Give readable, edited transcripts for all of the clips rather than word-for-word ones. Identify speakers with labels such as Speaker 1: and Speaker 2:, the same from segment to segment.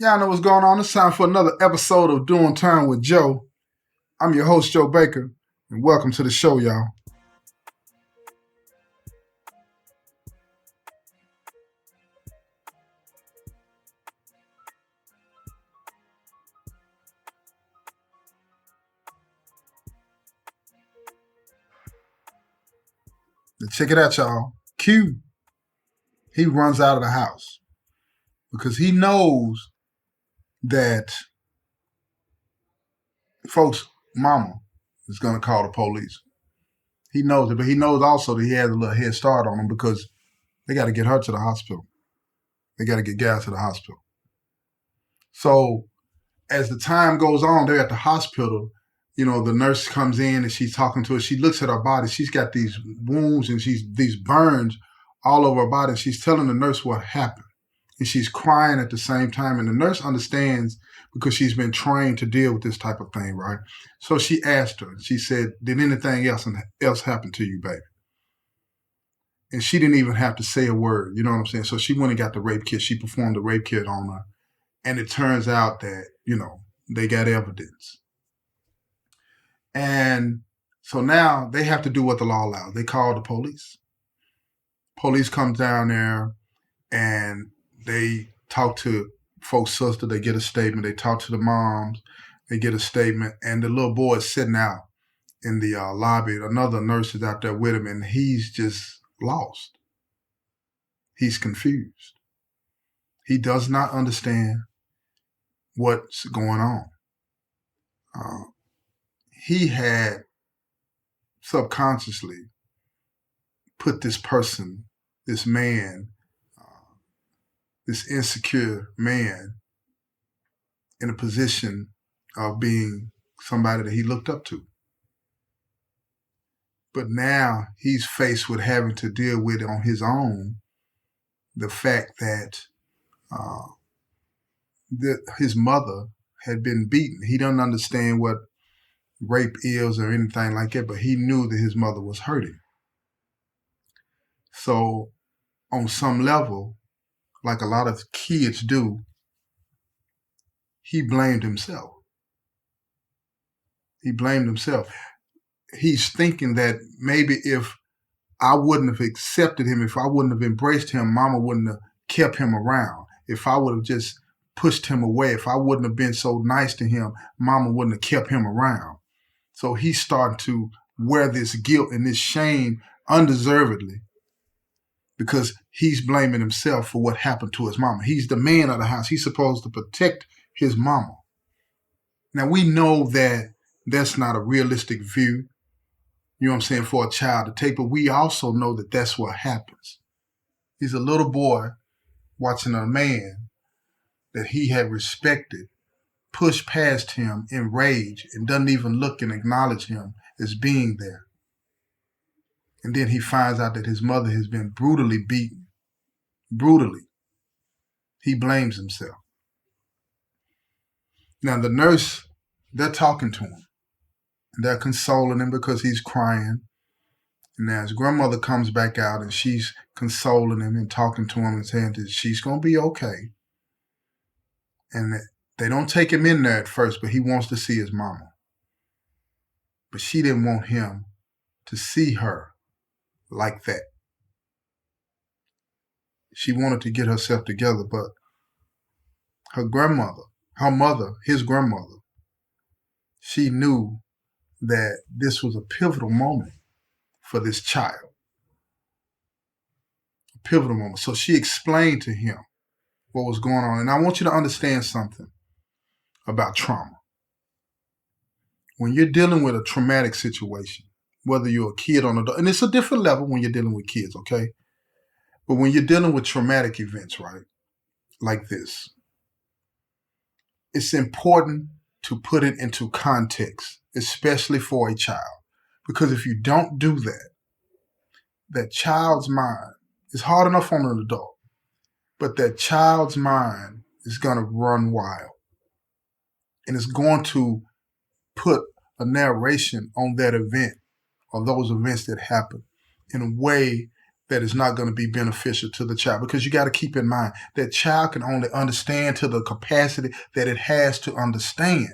Speaker 1: Y'all know what's going on. It's time for another episode of Doing Time with Joe. I'm your host, Joe Baker, and welcome to the show, y'all. Now check it out, y'all. Q, he runs out of the house because he knows that folks' mama is going to call the police. He knows it, but he knows also that he has a little head start on them because they got to get her to the hospital. They got to get gas to the hospital. So as the time goes on, they're at the hospital. You know, the nurse comes in and she's talking to her. She looks at her body. She's got these wounds and these burns all over her body. She's telling the nurse what happened. And she's crying at the same time. And the nurse understands because she's been trained to deal with this type of thing, right? So she asked her, she said, "Did anything else happen to you, baby?" And she didn't even have to say a word. You know what I'm saying? So she went and got the rape kit. She performed the rape kit on her. And it turns out that, they got evidence. And so now they have to do what the law allows. They call the police. Police comes down there and they talk to folks' sister. They get a statement. They talk to the moms. They get a statement. And the little boy is sitting out in the lobby. Another nurse is out there with him, and he's just lost. He's confused. He does not understand what's going on. He had subconsciously put this person, this man, this insecure man, in a position of being somebody that he looked up to. But now he's faced with having to deal with on his own the fact that his mother had been beaten. He doesn't understand what rape is or anything like that, but he knew that his mother was hurting. So on some level, like a lot of kids do, he blamed himself. He blamed himself. He's thinking that maybe if I wouldn't have accepted him, if I wouldn't have embraced him, mama wouldn't have kept him around. If I would have just pushed him away, if I wouldn't have been so nice to him, mama wouldn't have kept him around. So he's starting to wear this guilt and this shame undeservedly because he's blaming himself for what happened to his mama. He's the man of the house. He's supposed to protect his mama. Now, we know that that's not a realistic view, you know what I'm saying, for a child to take, but we also know that that's what happens. He's a little boy watching a man that he had respected push past him in rage and doesn't even look and acknowledge him as being there. And then he finds out that his mother has been brutally beaten. Brutally. He blames himself. Now the nurse, they're talking to him. And they're consoling him because he's crying. And now his grandmother comes back out and she's consoling him and talking to him and saying that she's going to be okay. And they don't take him in there at first, but he wants to see his mama. But she didn't want him to see her like that. She wanted to get herself together, but her grandmother, her mother, his grandmother, she knew that this was a pivotal moment for this child. A pivotal moment. So she explained to him what was going on. And I want you to understand something about trauma. When you're dealing with a traumatic situation, whether you're a kid or an adult, and it's a different level when you're dealing with kids, okay? But when you're dealing with traumatic events, right, like this, it's important to put it into context, especially for a child. Because if you don't do that, that child's mind is hard enough on an adult, but that child's mind is going to run wild. And it's going to put a narration on that event or those events that happen in a way that is not going to be beneficial to the child, because you got to keep in mind that child can only understand to the capacity that it has to understand.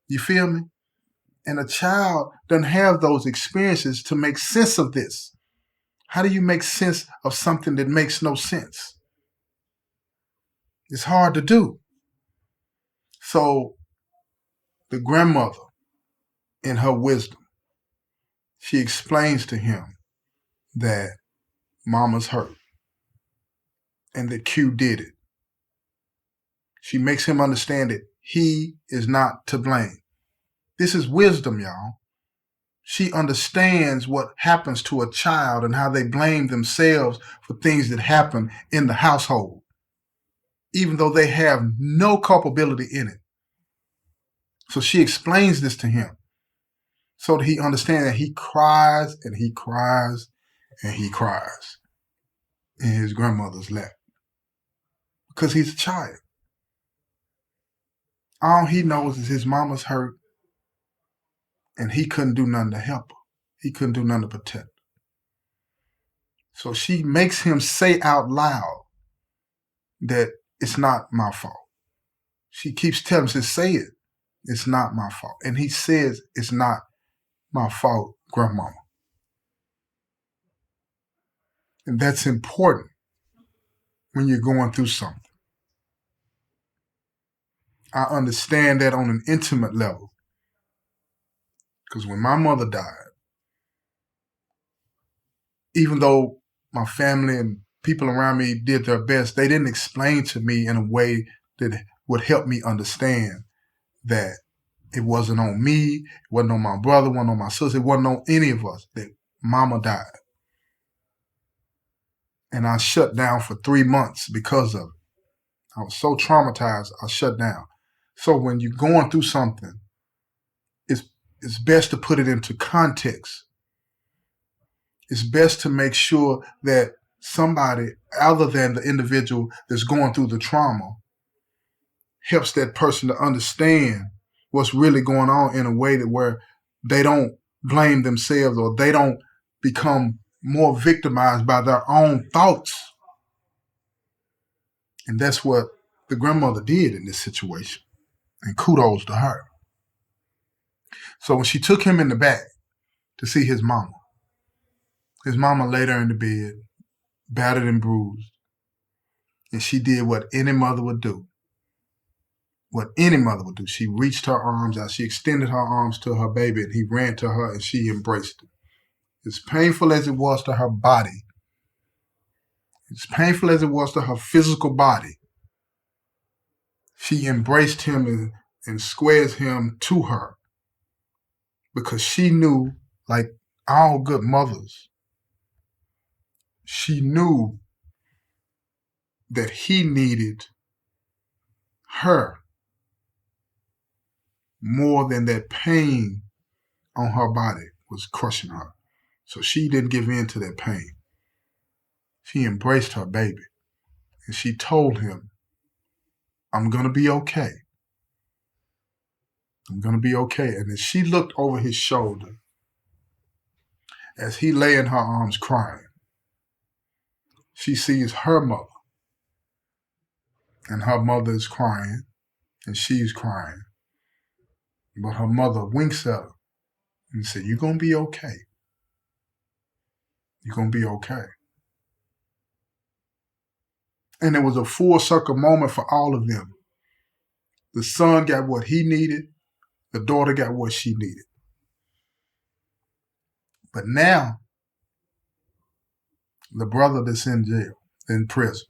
Speaker 1: You feel me? And a child doesn't have those experiences to make sense of this. How do you make sense of something that makes no sense? It's hard to do. So the grandmother, in her wisdom, she explains to him that mama's hurt and that Q did it. She makes him understand that he is not to blame. This is wisdom, y'all. She understands what happens to a child and how they blame themselves for things that happen in the household, even though they have no culpability in it. So she explains this to him so that he understands that he cries and he cries and he cries in his grandmother's lap because he's a child. All he knows is his mama's hurt and he couldn't do nothing to help her. He couldn't do nothing to protect her. So she makes him say out loud that it's not my fault. She keeps telling him, says, say it. It's not my fault. And he says, it's not my fault, grandmama. And that's important when you're going through something. I understand that on an intimate level. Because when my mother died, even though my family and people around me did their best, they didn't explain to me in a way that would help me understand that it wasn't on me, it wasn't on my brother, it wasn't on my sister, it wasn't on any of us, that mama died. And I shut down for 3 months because of it. I was so traumatized, I shut down. So when you're going through something, it's best to put it into context. It's best to make sure that somebody other than the individual that's going through the trauma helps that person to understand what's really going on in a way that where they don't blame themselves or they don't become more victimized by their own thoughts. And that's what the grandmother did in this situation. And kudos to her. So when she took him in the back to see his mama laid her in the bed, battered and bruised. And she did what any mother would do. What any mother would do. She reached her arms out. She extended her arms to her baby, and he ran to her and she embraced him. As painful as it was to her body, as painful as it was to her physical body, she embraced him and squared him to her because she knew, like all good mothers, she knew that he needed her more than that pain on her body was crushing her. So she didn't give in to that pain. She embraced her baby and she told him, I'm going to be okay. I'm going to be okay. And as she looked over his shoulder, as he lay in her arms crying, she sees her mother. And her mother is crying and she's crying. But her mother winks at her and said, you're going to be okay. You're going to be okay. And it was a full circle moment for all of them. The son got what he needed. The daughter got what she needed. But now, the brother that's in jail, in prison,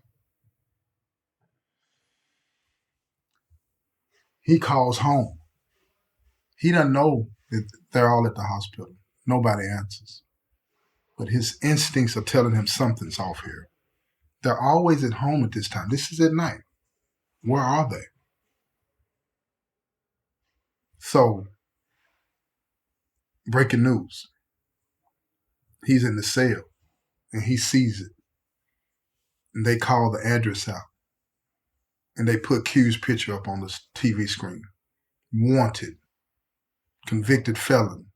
Speaker 1: he calls home. He doesn't know that they're all at the hospital. Nobody answers. But his instincts are telling him something's off here. They're always at home at this time. This is at night. Where are they? So, breaking news. He's in the cell and he sees it. And they call the address out. And they put Q's picture up on the TV screen. Wanted, convicted felon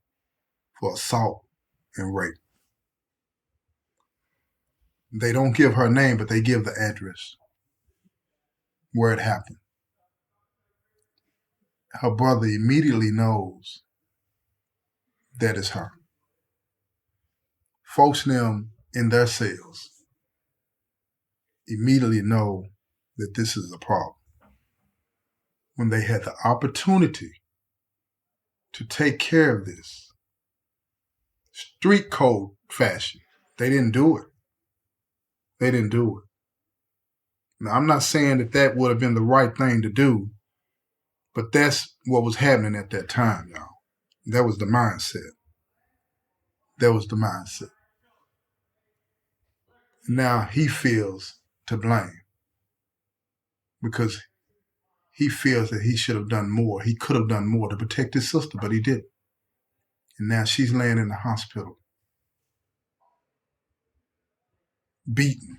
Speaker 1: for assault and rape. They don't give her name, but they give the address where it happened. Her brother immediately knows that it's her. Folks in them in their cells immediately know that this is a problem. When they had the opportunity to take care of this street code fashion, they didn't do it. They didn't do it. Now, I'm not saying that that would have been the right thing to do, but that's what was happening at that time, y'all. That was the mindset. That was the mindset. Now he feels to blame because he feels that he should have done more. He could have done more to protect his sister, but he didn't. And now she's laying in the hospital, beaten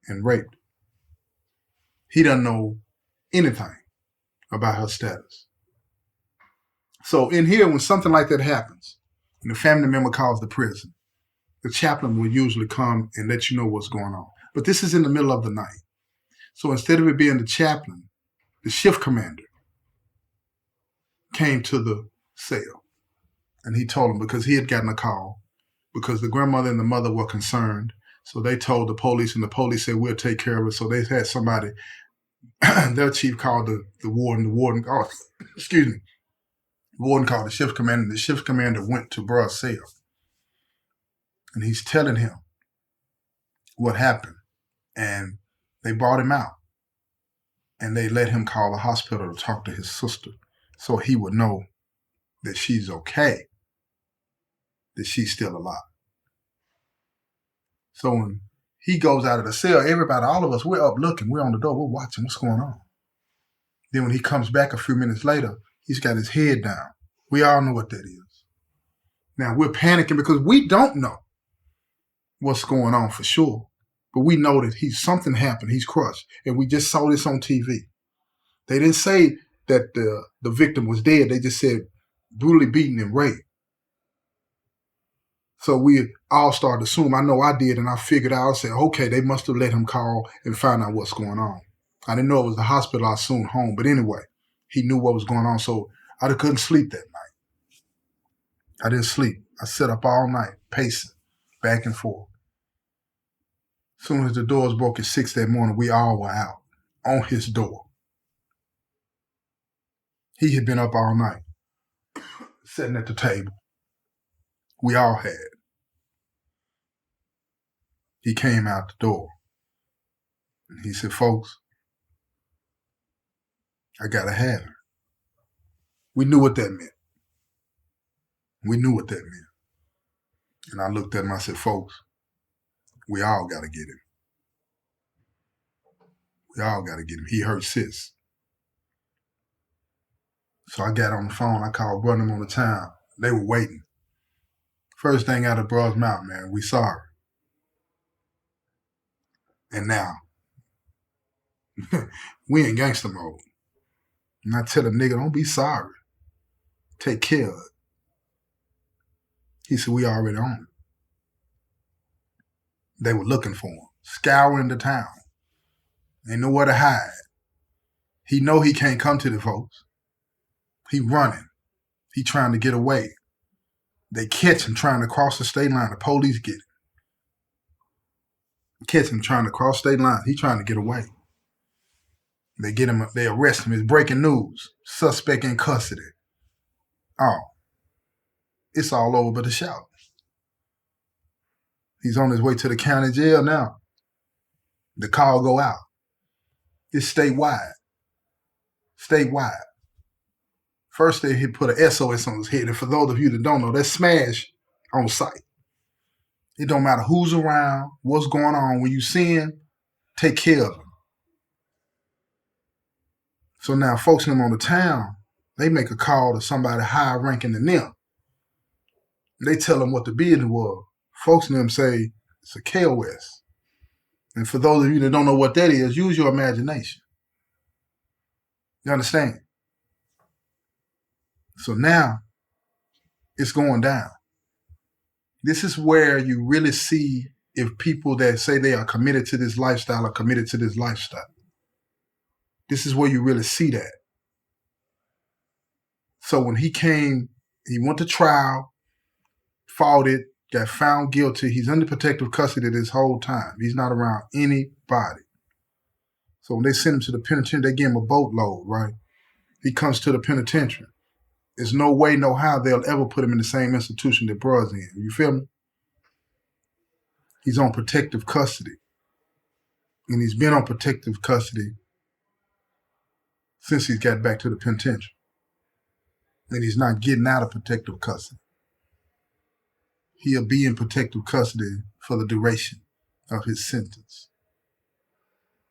Speaker 1: and raped. He doesn't know anything about her status. So in here, when something like that happens, and the family member calls the prison, the chaplain will usually come and let you know what's going on. But this is in the middle of the night. So instead of it being the chaplain, the shift commander came to the cell. And he told him, because he had gotten a call, because the grandmother and the mother were concerned. So they told the police, and the police said, we'll take care of it. So they had somebody, their chief called the warden. The warden, warden called the shift commander. The shift commander went to Bruh's cell. And he's telling him what happened. And they brought him out. And they let him call the hospital to talk to his sister so he would know that she's okay, that she's still alive. So when he goes out of the cell, everybody, all of us, we're up looking. We're on the door. We're watching what's going on. Then when he comes back a few minutes later, he's got his head down. We all know what that is. Now, we're panicking because we don't know what's going on for sure. But we know that something happened. He's crushed. And we just saw this on TV. They didn't say that the victim was dead. They just said brutally beaten and raped. So we all started to assume. I know I did, and I figured out, I said, okay, they must have let him call and find out what's going on. I didn't know it was the hospital. I assumed home. But anyway, he knew what was going on, so I couldn't sleep that night. I didn't sleep. I sat up all night, pacing, back and forth. As soon as the doors broke at 6 that morning, we all were out on his door. He had been up all night, sitting at the table. We all had. He came out the door. And he said, folks, I got to have her. We knew what that meant. We knew what that meant. And I looked at him, I said, folks, we all got to get him. We all got to get him. He hurt sis. So I got on the phone. I called Brother on the town. They were waiting. First thing out of Bruh's mouth, man, we sorry. And now, we in gangster mode. And I tell a nigga, don't be sorry. Take care of it. He said, we already on it. They were looking for him, scouring the town. Ain't nowhere to hide. He know he can't come to the folks. He running. He trying to get away. They catch him trying to cross the state line. The police get him. Catch him trying to cross state line. He trying to get away. They get him. They arrest him. It's breaking news. Suspect in custody. Oh, it's all over but a shout. He's on his way to the county jail now. The call go out. It's statewide. Statewide. First, they put an SOS on his head. And for those of you that don't know, that's smash on sight. It don't matter who's around, what's going on. When you see him, take care of him. So now folks in them on the town, they make a call to somebody higher ranking than them. They tell them what the business was. Folks in them say it's a KOS. And for those of you that don't know what that is, use your imagination. You understand? So now it's going down. This is where you really see if people that say they are committed to this lifestyle are committed to this lifestyle. This is where you really see that. So when he went to trial, fought it, got found guilty. He's under protective custody this whole time. He's not around anybody. So when they send him to the penitentiary, they give him a boatload, right? He comes to the penitentiary. There's no way, no how they'll ever put him in the same institution that bruh's in. You feel me? He's on protective custody. And he's been on protective custody since he's got back to the penitentiary. And he's not getting out of protective custody. He'll be in protective custody for the duration of his sentence.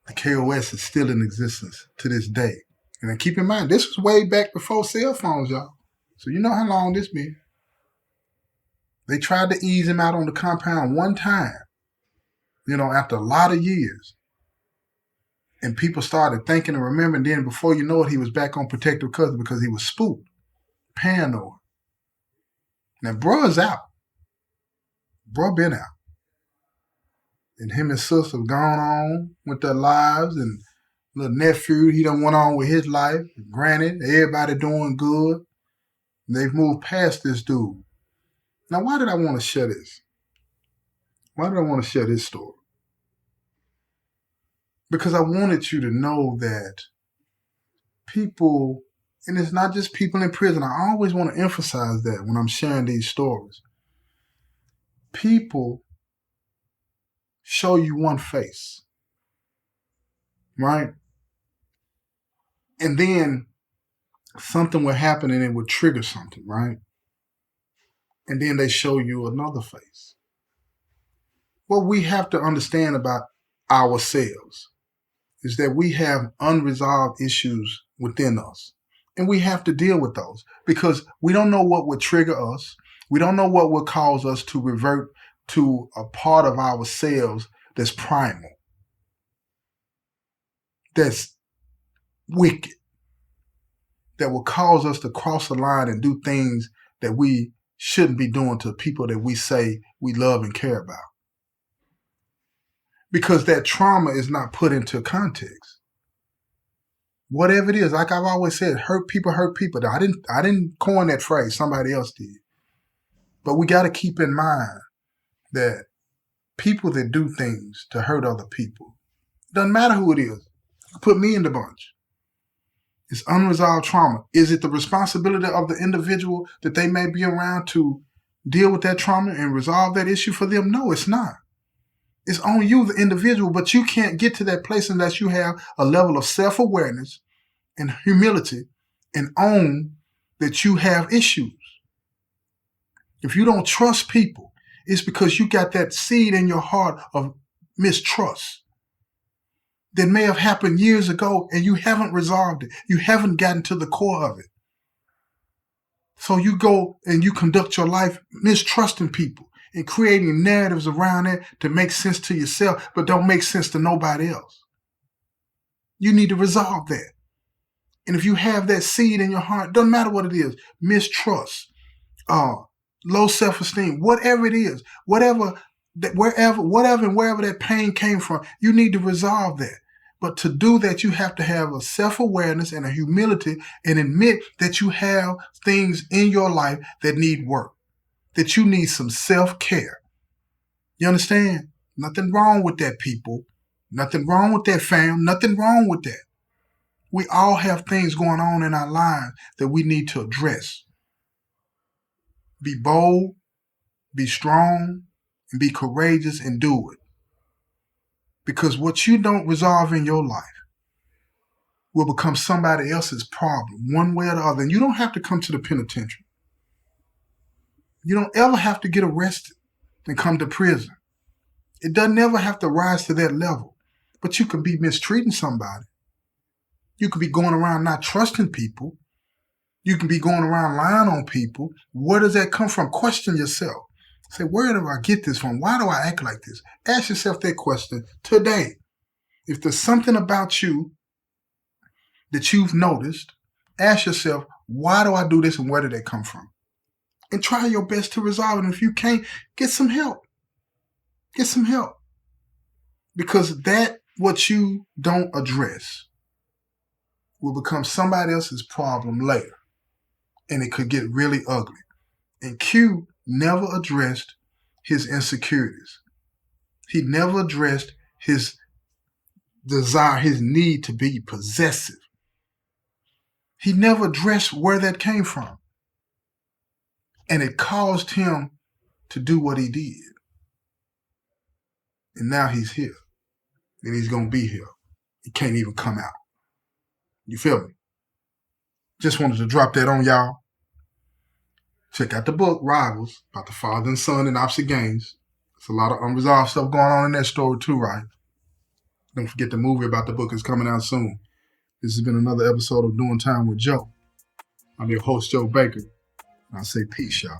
Speaker 1: The KOS is still in existence to this day. And then keep in mind, this was way back before cell phones, y'all. So you know how long this been. They tried to ease him out on the compound one time, after a lot of years. And people started thinking and remembering. Then before you know it, he was back on protective custody because he was spooked, paranoid. Now, bruh's out. Bruh been out. And him and sister have gone on with their lives, and little nephew, he done went on with his life. Granted, everybody doing good. They've moved past this dude. Now, why did I want to share this? Why did I want to share this story? Because I wanted you to know that people, and it's not just people in prison, I always want to emphasize that when I'm sharing these stories. People show you one face, right? And then something will happen and it will trigger something, right? And then they show you another face. What we have to understand about ourselves is that we have unresolved issues within us. And we have to deal with those because we don't know what would trigger us. We don't know what would cause us to revert to a part of ourselves that's primal, that's wicked, that will cause us to cross the line and do things that we shouldn't be doing to people that we say we love and care about. Because that trauma is not put into context. Whatever it is, like I've always said, hurt people hurt people. I didn't coin that phrase, somebody else did. But we got to keep in mind that people that do things to hurt other people, doesn't matter who it is, put me in the bunch. It's unresolved trauma. Is it the responsibility of the individual that they may be around to deal with that trauma and resolve that issue for them? No, it's not. It's on you, the individual, but you can't get to that place unless you have a level of self-awareness and humility and own that you have issues. If you don't trust people, it's because you got that seed in your heart of mistrust that may have happened years ago and you haven't resolved it. You haven't gotten to the core of it. So you go and you conduct your life mistrusting people and creating narratives around it to make sense to yourself, but don't make sense to nobody else. You need to resolve that. And if you have that seed in your heart, doesn't matter what it is, mistrust, low self-esteem, whatever it is, wherever that pain came from, you need to resolve that. But to do that, you have to have a self-awareness and a humility and admit that you have things in your life that need work, that you need some self-care. You understand? Nothing wrong with that, people. Nothing wrong with that, fam. Nothing wrong with that. We all have things going on in our lives that we need to address. Be bold, be strong, and be courageous and do it. Because what you don't resolve in your life will become somebody else's problem, one way or the other. And you don't have to come to the penitentiary. You don't ever have to get arrested and come to prison. It doesn't ever have to rise to that level. But you could be mistreating somebody. You could be going around not trusting people. You can be going around lying on people. Where does that come from? Question yourself. Say, where do I get this from? Why do I act like this? Ask yourself that question today. If there's something about you that you've noticed, ask yourself, why do I do this and where did that come from? And try your best to resolve it. And if you can't, get some help. Get some help. Because that what you don't address will become somebody else's problem later. And it could get really ugly. And Q never addressed his insecurities. He never addressed his desire, his need to be possessive. He never addressed where that came from. And it caused him to do what he did. And now he's here. And he's going to be here. He can't even come out. You feel me? Just wanted to drop that on y'all. Check out the book, Rivals, about the father and son in opposite games. There's a lot of unresolved stuff going on in that story too, right? Don't forget the movie about the book is coming out soon. This has been another episode of Doing Time with Joe. I'm your host, Joe Baker. And I say peace, y'all.